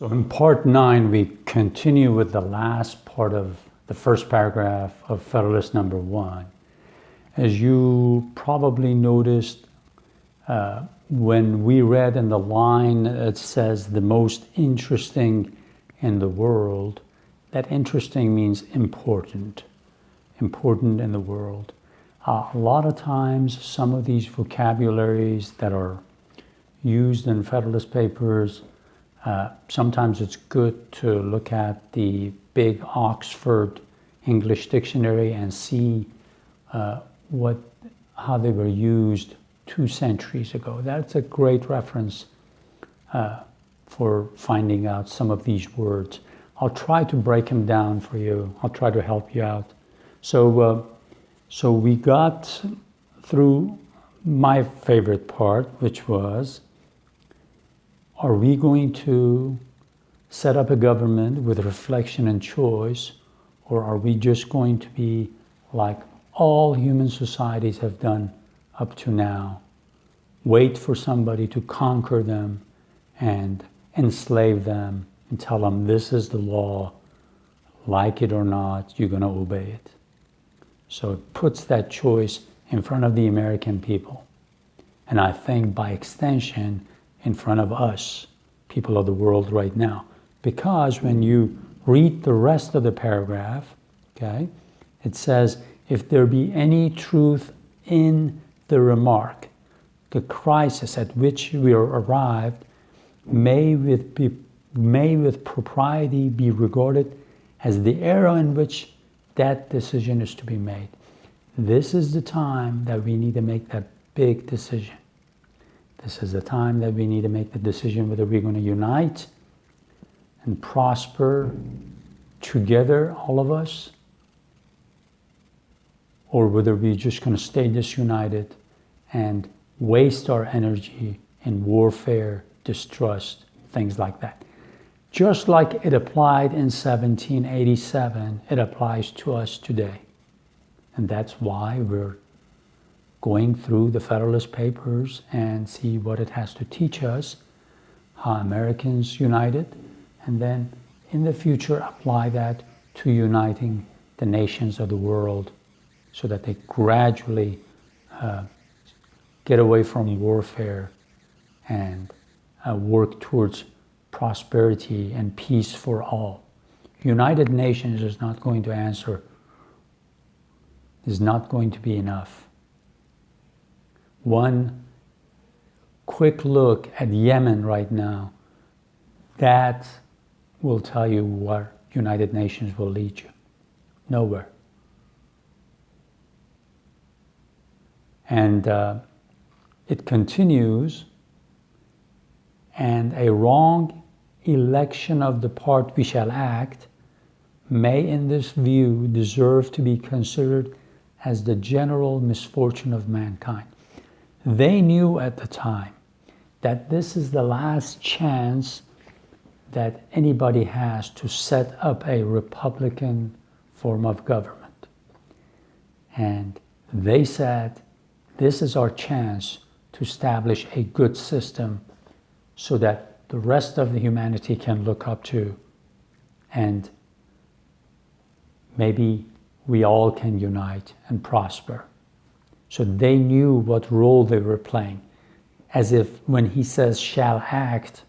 So in part 9, we continue with the last part of the first paragraph of Federalist number 1. As you probably noticed, when we read in the line that says the most interesting in the world, that interesting means important in the world. A lot of times, some of these vocabularies that are used in Federalist Papers, sometimes it's good to look at the big Oxford English Dictionary and see how they were used 2 centuries ago. That's a great reference for finding out some of these words. I'll try to break them down for you. I'll try to help you out. So we got through my favorite part, which was, are we going to set up a government with reflection and choice, or are we just going to be like all human societies have done up to now? Wait for somebody to conquer them and enslave them and tell them this is the law, like it or not, you're going to obey it. So it puts that choice in front of the American people. And I think by extension, in front of us, people of the world right now. Because when you read the rest of the paragraph, okay, it says, if there be any truth in the remark, the crisis at which we are arrived may with propriety be regarded as the era in which that decision is to be made. This is the time that we need to make that big decision. This is the time that we need to make the decision whether we're going to unite and prosper together, all of us, or whether we're just going to stay disunited and waste our energy in warfare, distrust, things like that. Just like it applied in 1787, it applies to us today. And that's why we're going through the Federalist Papers and see what it has to teach us, how Americans united, and then in the future apply that to uniting the nations of the world so that they gradually get away from warfare and work towards prosperity and peace for all. United Nations is not going to answer, is not going to be enough. One quick look at Yemen right now, that will tell you where United Nations will lead you. Nowhere. And it continues, and a wrong election of the part we shall act may in this view deserve to be considered as the general misfortune of mankind. They knew at the time that this is the last chance that anybody has to set up a Republican form of government. And they said, this is our chance to establish a good system so that the rest of the humanity can look up to, and maybe we all can unite and prosper. So they knew what role they were playing. As if when he says shall act,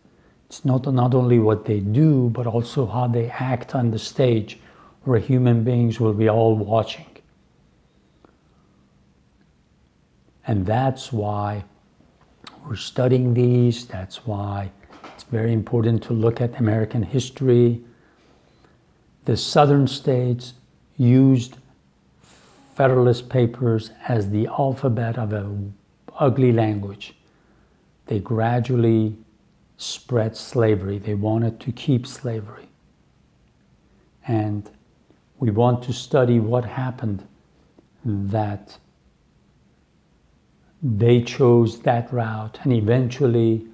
it's not only what they do, but also how they act on the stage where human beings will be all watching. And that's why we're studying these. That's why it's very important to look at American history. The southern states used Federalist Papers as the alphabet of an ugly language. They gradually spread slavery. They wanted to keep slavery. And we want to study what happened that they chose that route and eventually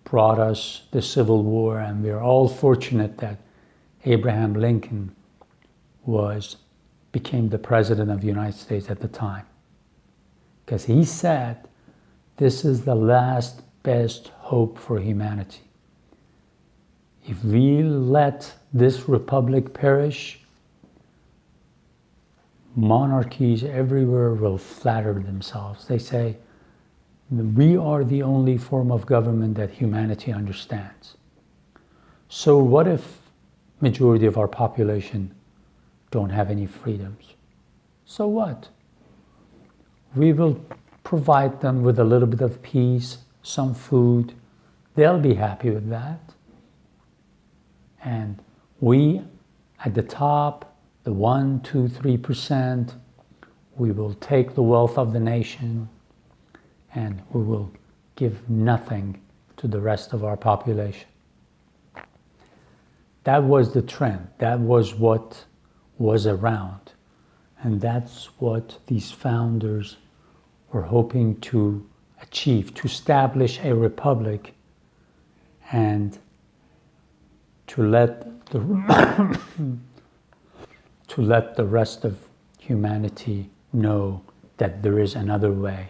brought us the Civil War. And we're all fortunate that Abraham Lincoln became the president of the United States at the time. Because he said, this is the last best hope for humanity. if we let this republic perish, monarchies everywhere will flatter themselves. They say, we are the only form of government that humanity understands. So what if majority of our population don't have any freedoms? So what? We will provide them with a little bit of peace, some food. They'll be happy with that. And we, at the top, the 1, 2, 3%, we will take the wealth of the nation and we will give nothing to the rest of our population. That was the trend. That was what was around. And that's what these founders were hoping to achieve, to establish a republic and to let the to let the rest of humanity know that there is another way.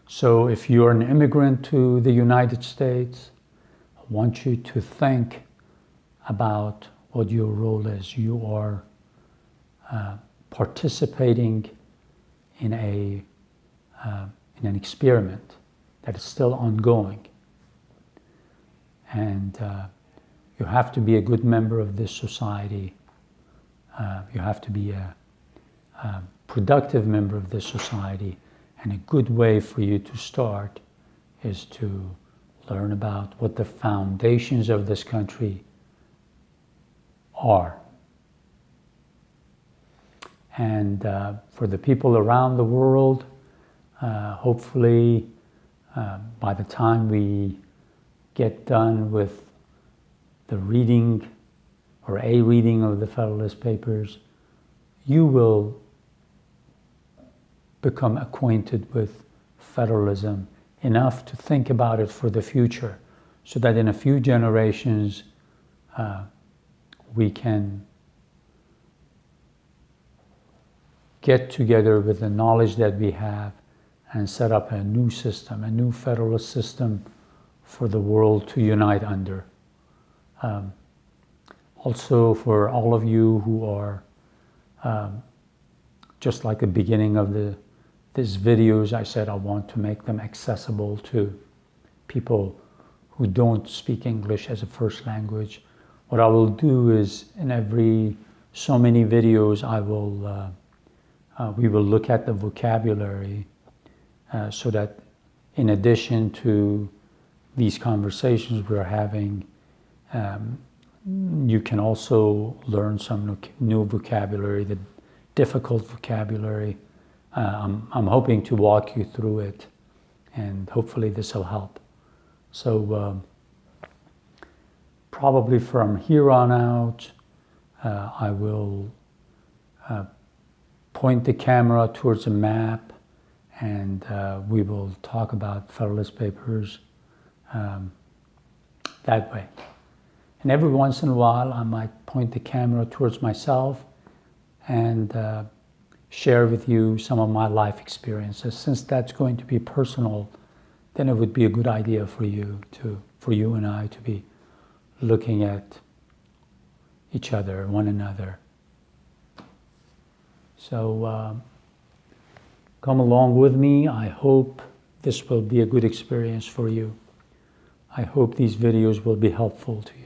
So if you're an immigrant to the United States, I want you to think about what your role is. You are participating in an experiment that is still ongoing. And you have to be a good member of this society. You have to be a productive member of this society. And a good way for you to start is to learn about what the foundations of this country are. And for the people around the world, hopefully by the time we get done with the reading or a reading of the Federalist Papers, you will become acquainted with federalism enough to think about it for the future, so that in a few generations we can get together with the knowledge that we have and set up a new system, a new federalist system for the world to unite under. Also, for all of you who are, just like the beginning of these videos, I said I want to make them accessible to people who don't speak English as a first language. What I will do is, in every so many videos, we will look at the vocabulary so that in addition to these conversations we're having, you can also learn some new vocabulary, the difficult vocabulary. I'm hoping to walk you through it, and hopefully this will help. So probably from here on out, I will point the camera towards a map, and we will talk about Federalist Papers that way. And every once in a while, I might point the camera towards myself and share with you some of my life experiences. Since that's going to be personal, then it would be a good idea for you and I to be looking at each other, one another. So come along with me. I hope this will be a good experience for you. I hope these videos will be helpful to you.